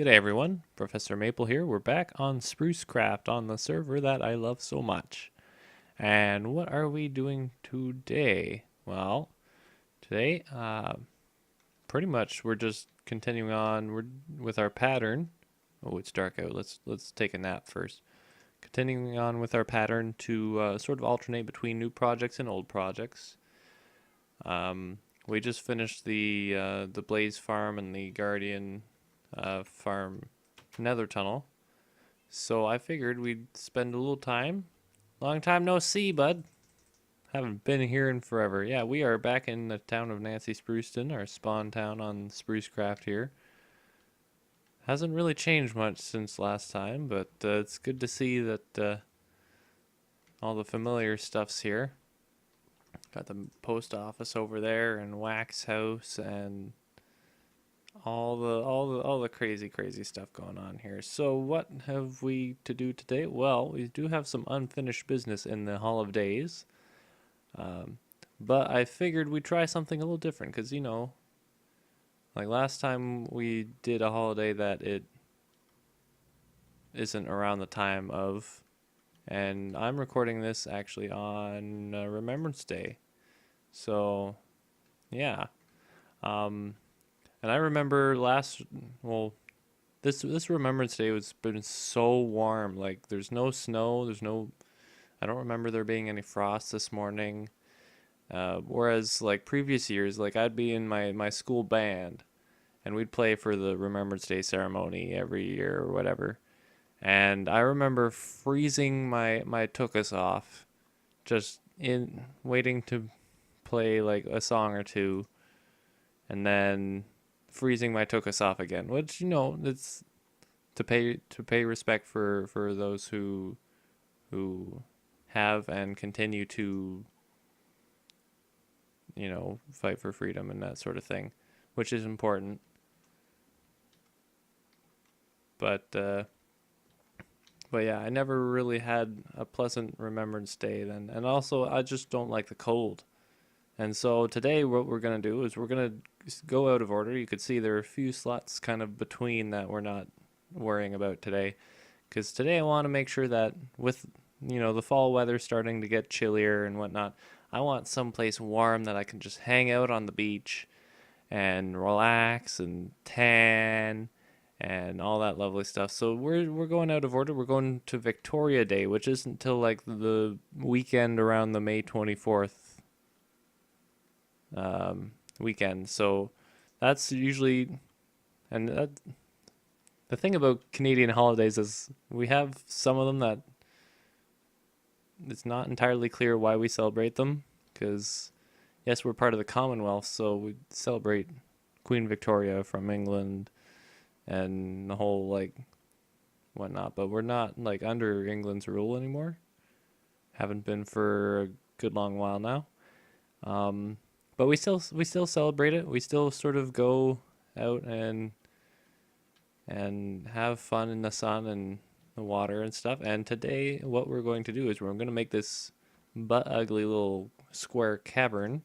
G'day everyone, Professor Maple here. We're back on Sprucecraft on the server that I love so much. And what are we doing today? Well, today, pretty much we're just continuing on with our pattern. Oh, it's dark out. Let's take a nap first. Continuing on with our pattern to sort of alternate between new projects and old projects. We just finished the Blaze Farm and the Guardian farm nether tunnel. So I figured we'd spend a little time. Long time no see, bud. Haven't been here in forever. Yeah, we are back in the town of Nancy Spruceton, our spawn town on Sprucecraft here. Hasn't really changed much since last time, but it's good to see that all the familiar stuff's here. Got the post office over there and Wax House and all the crazy stuff going on here. So what have we to do today? Well, we do have some unfinished business in the Hall of Days, but I figured we'd try something a little different because like last time we did a holiday that it isn't around the time of, and I'm recording this actually on Remembrance Day, so yeah. And I remember this Remembrance Day was been so warm. Like there's no snow, I don't remember there being any frost this morning. Whereas like previous years, like I'd be in my school band, and we'd play for the Remembrance Day ceremony every year or whatever. And I remember freezing my tuchus off, just in waiting to play like a song or two, and then freezing my tuchus off again, which it's to pay respect for those who have and continue to fight for freedom and that sort of thing, which is important. But yeah, I never really had a pleasant Remembrance Day then, and also I just don't like the cold. And so today what we're going to do is we're going to go out of order. You could see there are a few slots kind of between that we're not worrying about today. Because today I want to make sure that with, the fall weather starting to get chillier and whatnot, I want someplace warm that I can just hang out on the beach and relax and tan and all that lovely stuff. So we're going out of order. We're going to Victoria Day, which isn't until like the weekend around the May 24th weekend. So that's usually, and the thing about Canadian holidays is we have some of them that it's not entirely clear why we celebrate them. Because yes, we're part of the Commonwealth, so we celebrate Queen Victoria from England and the whole like whatnot. But we're not like under England's rule anymore. Haven't been for a good long while now. But we still celebrate it. We still sort of go out and have fun in the sun and the water and stuff. And today, what we're going to do is we're going to make this butt ugly little square cavern,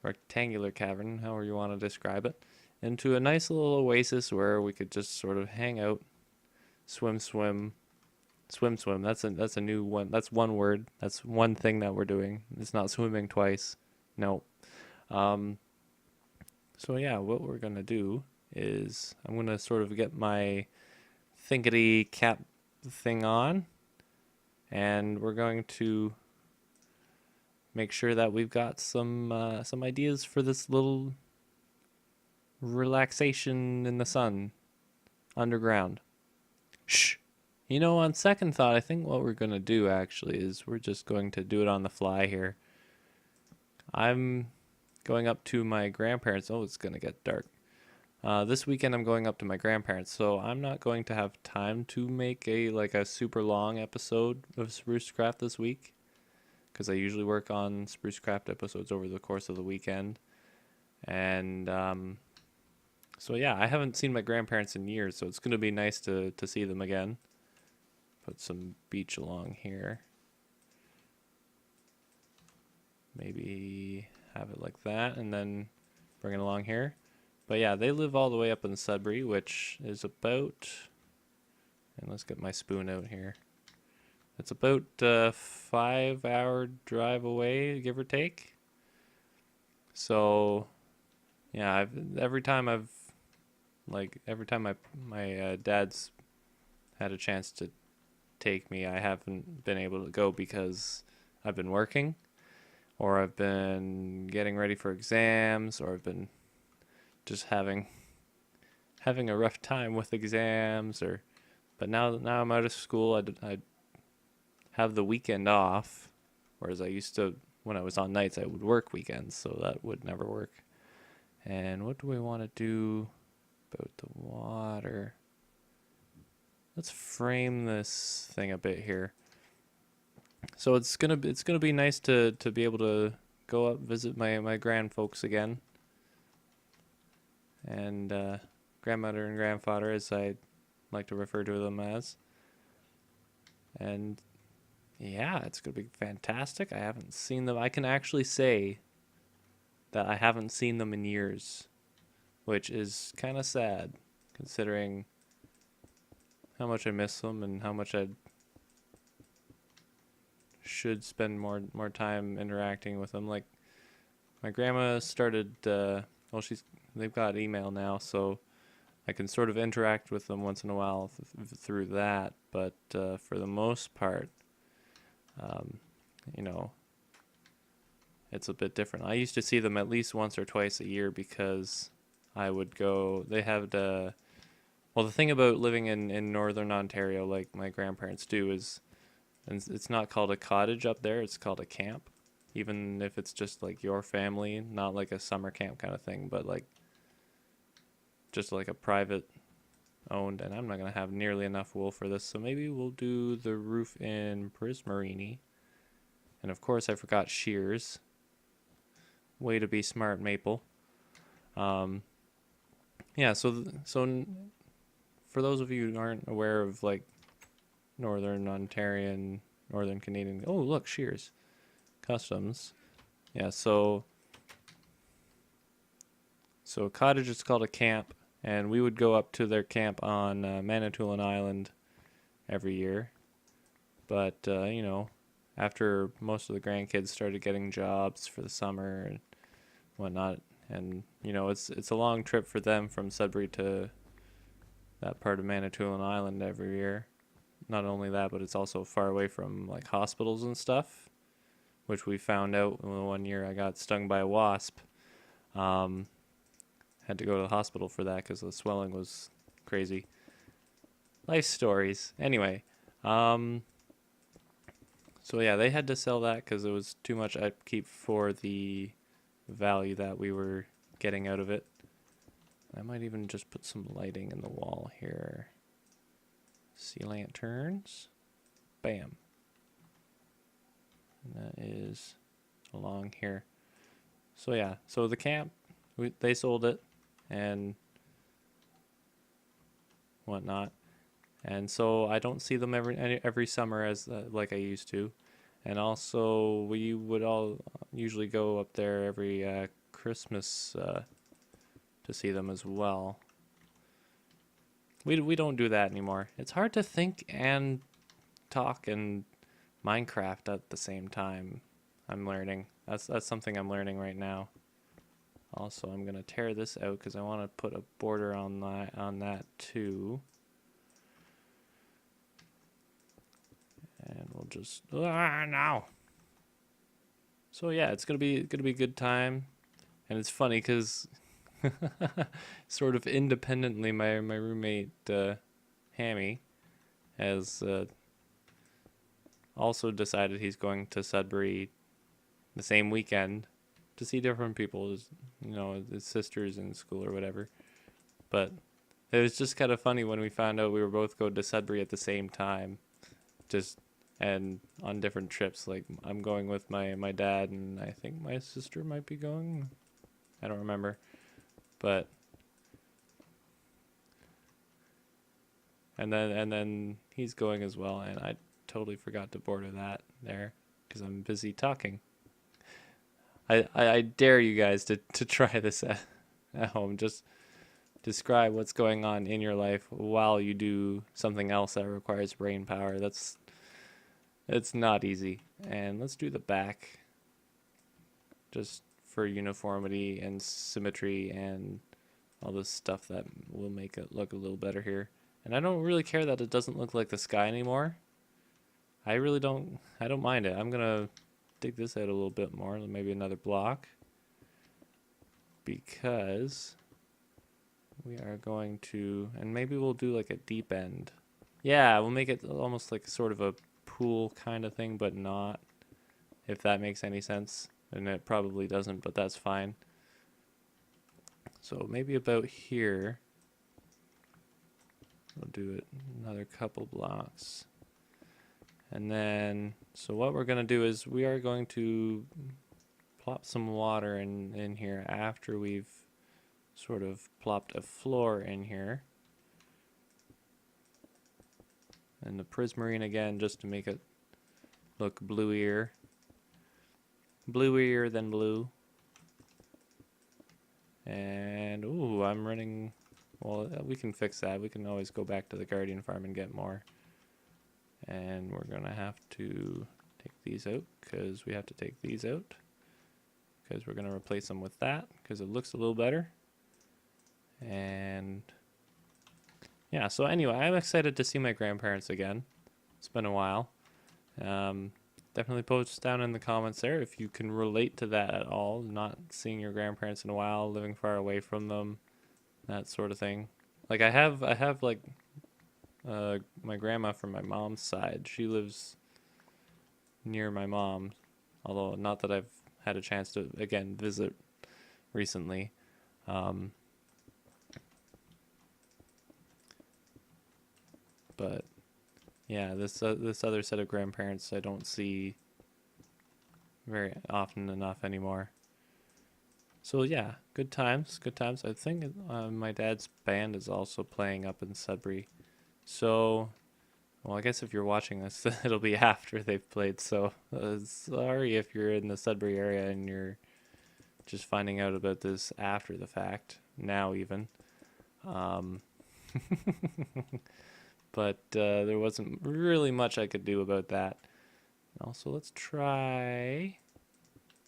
rectangular cavern, however you want to describe it, into a nice little oasis where we could just sort of hang out, swim. That's a new one. That's one word. That's one thing that we're doing. It's not swimming twice. No. So yeah, what we're gonna do is I'm gonna sort of get my thinkety cap thing on, and we're going to make sure that we've got some ideas for this little relaxation in the sun underground. Shh. On second thought, I think what we're gonna do actually is we're just going to do it on the fly here. I'm going up to my grandparents. Oh, it's going to get dark. This weekend I'm going up to my grandparents, so I'm not going to have time to make a super long episode of Sprucecraft this week, because I usually work on Sprucecraft episodes over the course of the weekend. And so yeah, I haven't seen my grandparents in years, so it's going to be nice to see them again. Put some beach along here. Maybe have it like that, and then bring it along here. But yeah, they live all the way up in Sudbury, which is about, and let's get my spoon out here. It's about a 5 hour drive away, give or take. So yeah, every time my dad's had a chance to take me, I haven't been able to go because I've been working, or I've been getting ready for exams, or I've been just having a rough time with exams, or but now I'm out of school. I have the weekend off, whereas I used to, when I was on nights, I would work weekends, so that would never work. And what do we want to do about the water? Let's frame this thing a bit here. So it's gonna be nice to be able to go up visit my grand folks again, and grandmother and grandfather, as I like to refer to them as. And yeah, it's gonna be fantastic. I haven't seen them. I can actually say that I haven't seen them in years, which is kind of sad, considering how much I miss them and how much I should spend more time interacting with them. Like my grandma started. Well, they've got email now, so I can sort of interact with them once in a while through that. But for the most part, um, you know, it's a bit different. I used to see them at least once or twice a year because I would go. They have well, the thing about living in northern Ontario, like my grandparents do, is, and it's not called a cottage up there, it's called a camp. Even if it's just like your family, not like a summer camp kind of thing, but like just like a private owned. And I'm not going to have nearly enough wool for this, so maybe we'll do the roof in Prismarini. And of course, I forgot shears. Way to be smart, Maple. Yeah, so for those of you who aren't aware of like Northern Ontarian, Northern Canadian, oh look, shears, customs. Yeah, so a cottage is called a camp, and we would go up to their camp on Manitoulin Island every year. But after most of the grandkids started getting jobs for the summer and whatnot, and it's a long trip for them from Sudbury to that part of Manitoulin Island every year. Not only that, but it's also far away from like hospitals and stuff, which we found out one year I got stung by a wasp. Had to go to the hospital for that because the swelling was crazy. Life stories. Anyway, so yeah, they had to sell that because it was too much upkeep for the value that we were getting out of it. I might even just put some lighting in the wall here. Sea lanterns. Bam. And that is along here. So yeah, so the camp, they sold it and whatnot. And so I don't see them every summer as like I used to. And also we would all usually go up there every Christmas to see them as well. We don't do that anymore. It's hard to think and talk and Minecraft at the same time. I'm learning. That's something I'm learning right now. Also, I'm gonna tear this out because I want to put a border on that too. And we'll just now. So yeah, it's gonna be a good time, and it's funny because sort of independently, my roommate Hammy has also decided he's going to Sudbury the same weekend to see different people, his sisters in school or whatever. But it was just kind of funny when we found out we were both going to Sudbury at the same time, and on different trips. Like I'm going with my dad, and I think my sister might be going. I don't remember, but and then he's going as well, and I totally forgot to border that there because I'm busy talking. I dare you guys to try this at home. Just describe what's going on in your life while you do something else that requires brain power. It's not easy. And let's do the back just for uniformity and symmetry and all this stuff that will make it look a little better here. And I don't really care that it doesn't look like the sky anymore. I don't mind it. I'm gonna dig this out a little bit more, maybe another block, because we are going to, and maybe we'll do like a deep end. Yeah, we'll make it almost like sort of a pool kind of thing, but not, if that makes any sense. And it probably doesn't, but that's fine. So maybe about here, we'll do it another couple blocks. And then, so what we're going to do is we are going to plop some water in here after we've sort of plopped a floor in here. And the prismarine again, just to make it look bluier. Bluier than blue. And, ooh, I'm running, well, we can fix that. We can always go back to the Guardian farm and get more. And we're going to have to take these out, because we have to take these out. Because we're going to replace them with that, because it looks a little better. And yeah, so anyway, I'm excited to see my grandparents again. It's been a while. Definitely post down in the comments there if you can relate to that at all, not seeing your grandparents in a while, living far away from them, that sort of thing. Like I have like my grandma from my mom's side. She lives near my mom, although not that I've had a chance to again visit recently. But yeah, this other set of grandparents I don't see very often enough anymore. So yeah, good times, good times. I think my dad's band is also playing up in Sudbury. So, well, I guess if you're watching this, it'll be after they've played. So sorry if you're in the Sudbury area and you're just finding out about this after the fact, now even. But there wasn't really much I could do about that. Also, let's try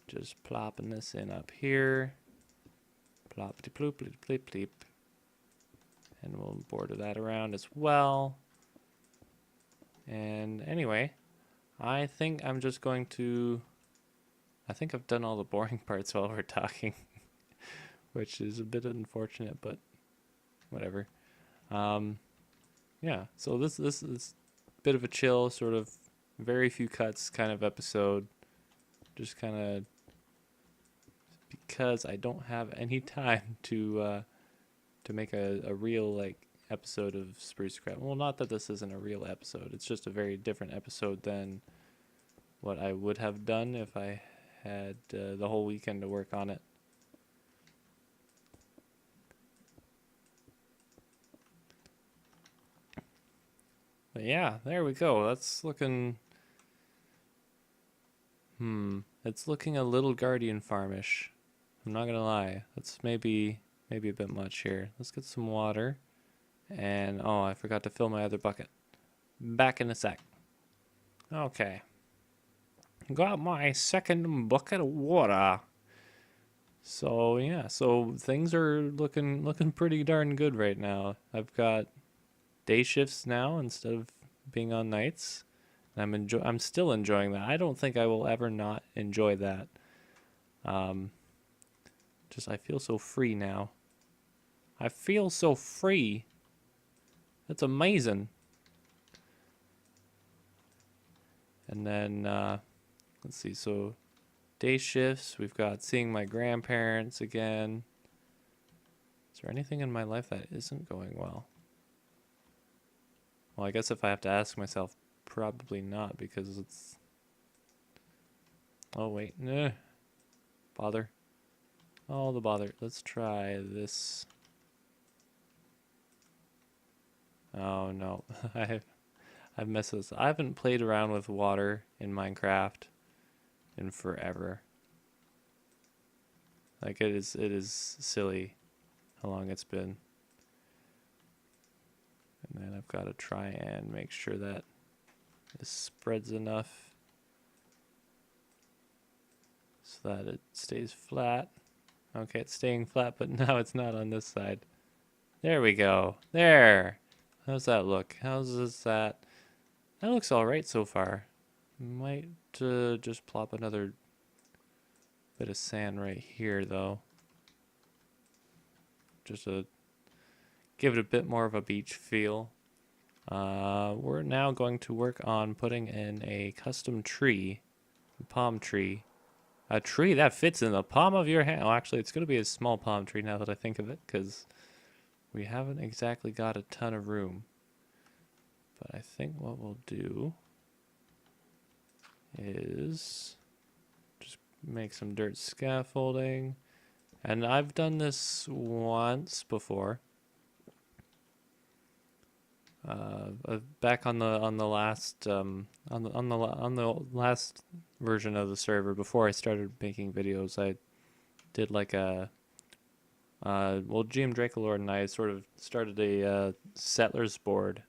just plopping this in up here. Ploppity ploop pleep pleep pleep. And we'll border that around as well. And anyway, I think I'm just going to, I think I've done all the boring parts while we're talking, which is a bit unfortunate, but whatever. Yeah, so this is a bit of a chill, sort of very few cuts kind of episode. Just kind of because I don't have any time to make a real like episode of Sprucecraft. Well, not that this isn't a real episode. It's just a very different episode than what I would have done if I had the whole weekend to work on it. But yeah, there we go. That's looking... It's looking a little Guardian farmish. I'm not gonna lie. That's maybe a bit much here. Let's get some water. And, oh, I forgot to fill my other bucket. Back in a sec. Okay. Got my second bucket of water. So, yeah. So, things are looking pretty darn good right now. I've got day shifts now instead of being on nights. And I'm still enjoying that. I don't think I will ever not enjoy that. Just I feel so free now. I feel so free. That's amazing. And then let's see. So day shifts. We've got seeing my grandparents again. Is there anything in my life that isn't going well? Well, I guess if I have to ask myself, probably not, because it's... Oh, wait. Nah. Bother. Oh, the bother. Let's try this. Oh, no. I've messed this. I haven't played around with water in Minecraft in forever. Like, it is silly. how long it's been. And then I've got to try and make sure that this spreads enough so that it stays flat. Okay, it's staying flat, but now it's not on this side. There we go. There. How's that look? How's that? That looks all right so far. Might just plop another bit of sand right here, though. Just to give it a bit more of a beach feel. We're now going to work on putting in a custom tree, a palm tree. A tree that fits in the palm of your hand. Oh, actually, it's going to be a small palm tree now that I think of it, because we haven't exactly got a ton of room. But I think what we'll do is just make some dirt scaffolding. And I've done this once before. Back on the last on the last version of the server, before I started making videos, I did like a well, GM Dracolord and I sort of started a settlers board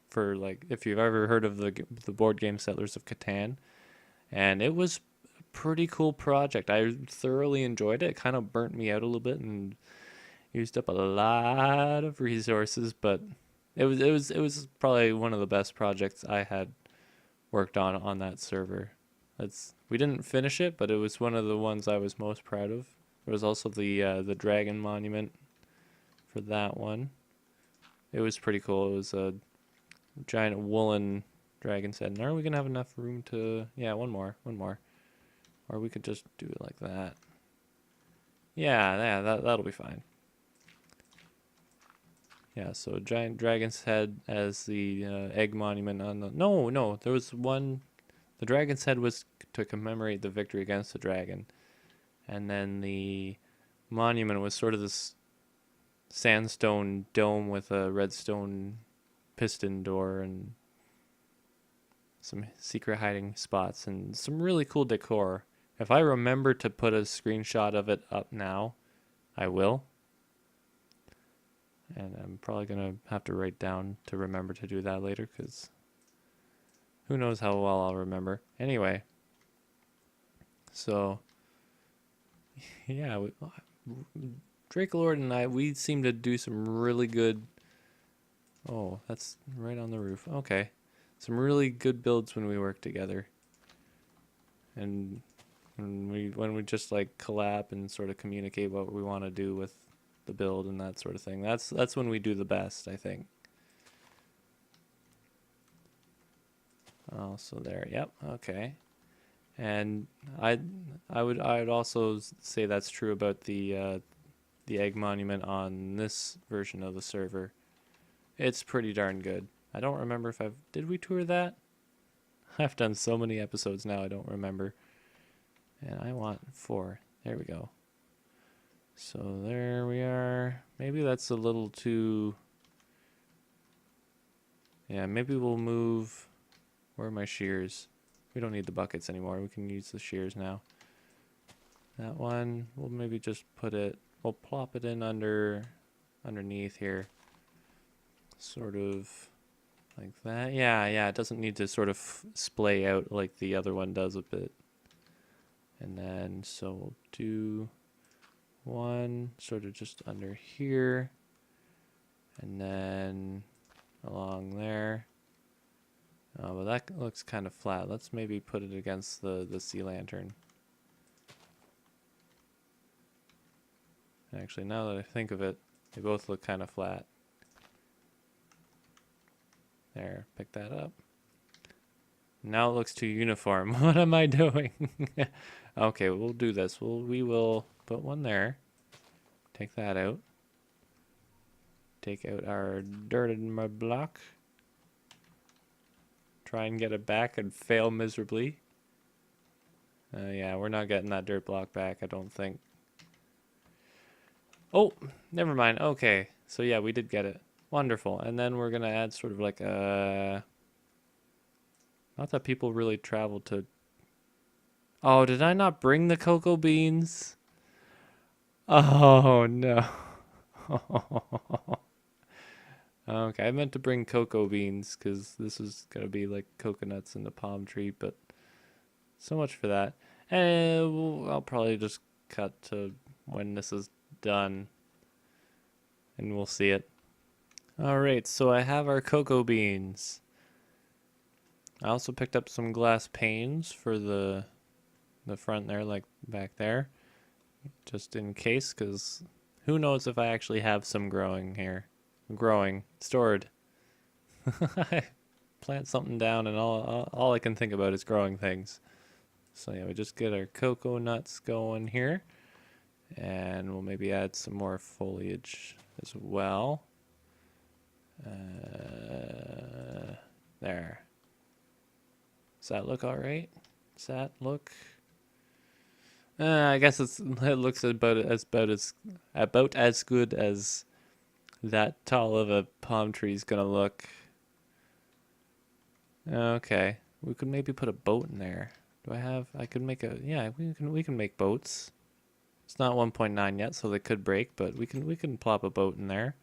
for, like, if you've ever heard of the board game Settlers of Catan, and it was a pretty cool project. I thoroughly enjoyed it. It kind of burnt me out a little bit and used up a lot of resources, but it was probably one of the best projects I had worked on that server. We didn't finish it, but it was one of the ones I was most proud of. There was also the dragon monument for that one. It was pretty cool. It was a giant woolen dragon's head. And are we gonna have enough room to? Yeah, one more, or we could just do it like that. Yeah, that'll be fine. Yeah, so a giant dragon's head as the egg monument on the... No, there was one... The dragon's head was to commemorate the victory against the dragon. And then the monument was sort of this sandstone dome with a redstone piston door and some secret hiding spots and some really cool decor. If I remember to put a screenshot of it up now, I will. And I'm probably going to have to write down to remember to do that later, because who knows how well I'll remember. Anyway, so, yeah, Dracolord and I, we seem to do some really good... Oh, that's right on the roof. Okay. Some really good builds when we work together. And when we just, like, collab and sort of communicate what we want to do with the build and that sort of thing. That's when we do the best, I think. Oh, so there. Yep. Okay. And I would also say that's true about the egg monument on this version of the server. It's pretty darn good. I don't remember if did we tour that? I've done so many episodes now, I don't remember. And I want 4. There we go. So there we are. Maybe that's a little too... Yeah, maybe we'll move... Where are my shears? We don't need the buckets anymore. We can use the shears now. That one, we'll maybe just put it... We'll plop it in underneath here. Sort of like that. Yeah, it doesn't need to sort of splay out like the other one does a bit. And then, so we'll do... one sort of just under here, and then along there. Oh, but that looks kind of flat. Let's maybe put it against the sea lantern. Actually, now that I think of it, they both look kind of flat. There, pick that up. Now it looks too uniform. What am I doing? Okay, we'll do this. We will put one there. Take that out. Take out our dirt in my block. Try and get it back and fail miserably. Yeah, we're not getting that dirt block back, I don't think. Oh, never mind. Okay, so yeah, we did get it. Wonderful. And then we're going to add sort of like a... Not that people really travel to... Oh, did I not bring the cocoa beans? Oh, no. Okay, I meant to bring cocoa beans because this is gonna be like coconuts in the palm tree, but so much for that. And I'll probably just cut to when this is done and we'll see it. Alright, so I have our cocoa beans. I also picked up some glass panes for the front there, like back there, just in case, because who knows if I actually have some growing here. Growing, stored. I plant something down and all I can think about is growing things. So yeah, we just get our cocoa nuts going here. And we'll maybe add some more foliage as well. There. Does that look all right? Does that look? I guess it looks about as good as that tall of a palm tree is gonna look. Okay, we could maybe put a boat in there. Do I have? I could make a. Yeah, we can make boats. It's not 1.9 yet, so they could break, but we can plop a boat in there.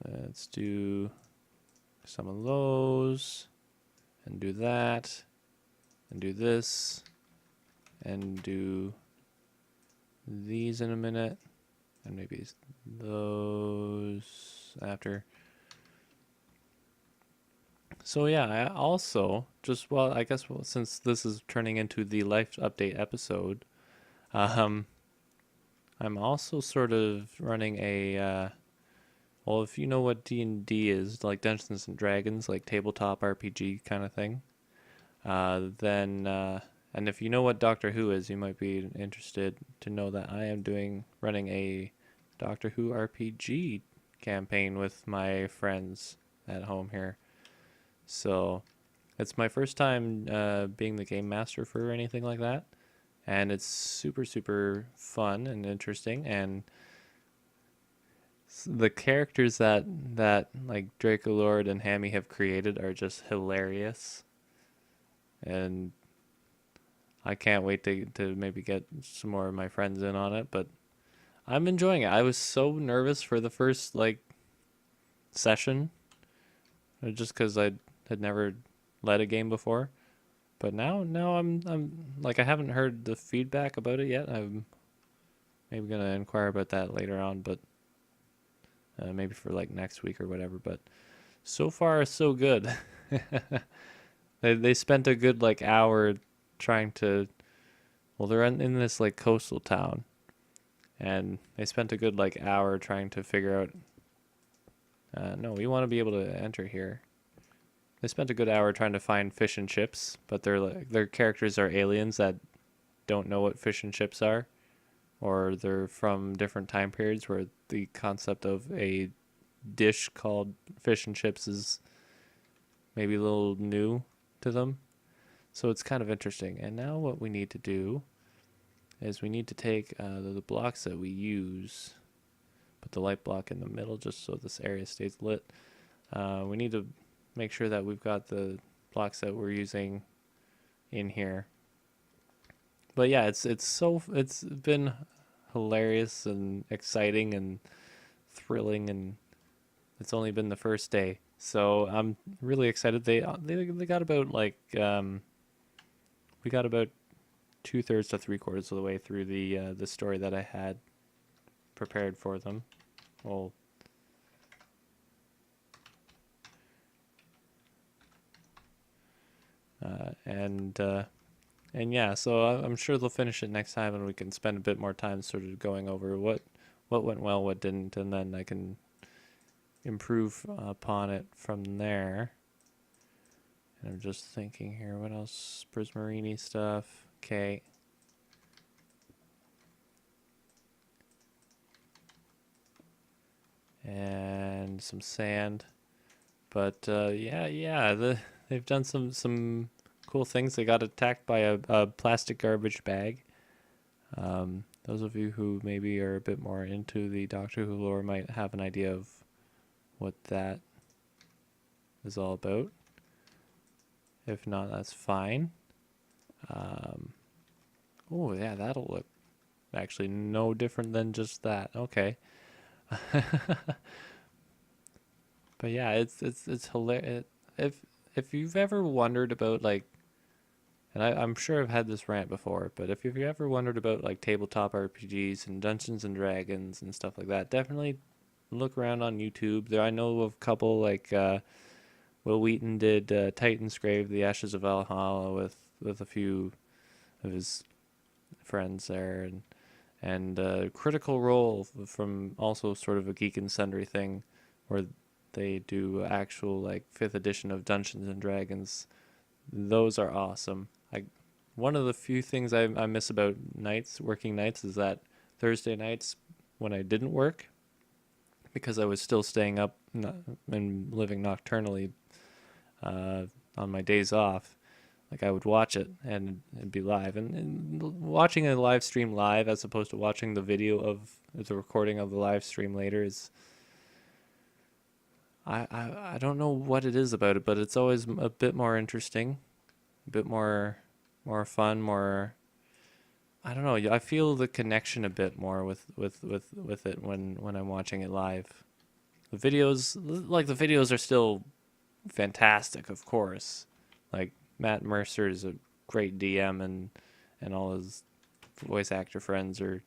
Let's do some of those, and do that, and do this, and do these in a minute, and maybe those after. So yeah, I also just I guess since this is turning into the life update episode, um, I'm also sort of running a well, if you know what D&D is, like Dungeons and Dragons, like tabletop RPG kind of thing, then and if you know what Doctor Who is, you might be interested to know that I am running a Doctor Who RPG campaign with my friends at home here. So it's my first time being the game master for anything like that, and it's super super fun and interesting. And the characters that like Draco Lord and Hammy have created are just hilarious, and I can't wait to maybe get some more of my friends in on it. But I'm enjoying it. I was so nervous for the first like session, just because I had never led a game before. But now I'm like I haven't heard the feedback about it yet. I'm maybe gonna inquire about that later on, but maybe for like next week or whatever. But so far so good. They spent a good like hour trying to. Well, they're in this like coastal town, and they spent a good like hour trying to figure out. No, we want to be able to enter here. They spent a good hour trying to find fish and chips, but their characters are aliens that don't know what fish and chips are, or they're from different time periods where the concept of a dish called fish and chips is maybe a little new to them. So it's kind of interesting. And now what we need to do is we need to take the blocks that we use, put the light block in the middle just so this area stays lit. We need to make sure that we've got the blocks that we're using in here. But yeah, it's been hilarious and exciting and thrilling, and it's only been the first day, so I'm really excited. They got about like we got about 2/3 to 3/4 of the way through the story that I had prepared for them. Well, and yeah, so I'm sure they'll finish it next time, and we can spend a bit more time sort of going over what went well, what didn't, and then I can improve upon it from there. And I'm just thinking here, what else? Prismarini stuff. Okay. And some sand. But they've done some cool things. They got attacked by a plastic garbage bag. Those of you who maybe are a bit more into the Doctor Who lore might have an idea of what that is all about. If not, that's fine. Oh yeah, that'll look actually no different than just that. Okay. But yeah, it's hilarious. If you've ever wondered about like, and I'm sure I've had this rant before, but if you've ever wondered about like tabletop RPGs and Dungeons and Dragons and stuff like that, definitely look around on YouTube. There, I know of a couple like Will Wheaton did Titan's Grave: The Ashes of Valhalla with a few of his friends there, and Critical Role from also sort of a Geek and Sundry thing, where they do actual like fifth edition of Dungeons and Dragons. Those are awesome. One of the few things I miss about working nights, is that Thursday nights when I didn't work, because I was still staying up and living nocturnally uh, on my days off. Like I would watch it and it'd be live, and watching a live stream live as opposed to watching the video of the recording of the live stream later is, I don't know what it is about it, but it's always a bit more interesting, a bit more fun, more, I don't know. I feel the connection a bit more with it when I'm watching it live. The videos are still fantastic, of course. Like Matt Mercer is a great DM, and all his voice actor friends are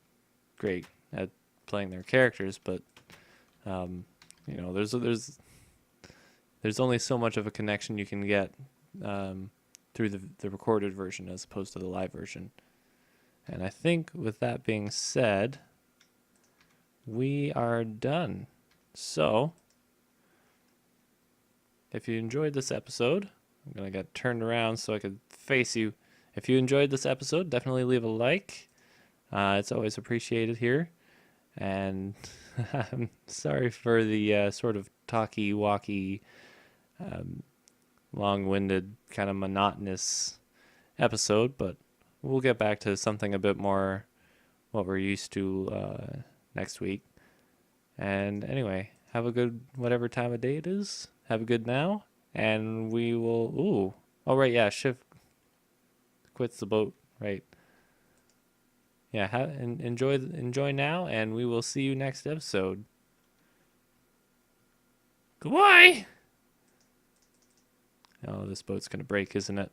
great at playing their characters. But you know, there's only so much of a connection you can get through the recorded version as opposed to the live version. And I think with that being said, we are done. So, if you enjoyed this episode, I'm going to get turned around so I could face you. If you enjoyed this episode, definitely leave a like. It's always appreciated here. And I'm sorry for the sort of talky-walky, long-winded, kind of monotonous episode, but we'll get back to something a bit more what we're used to next week. And anyway, have a good whatever time of day it is. Have a good now, and we will. Ooh, oh right, yeah. Shiv quits the boat, right? Yeah, enjoy now, and we will see you next episode. Goodbye. Oh, this boat's gonna break, isn't it?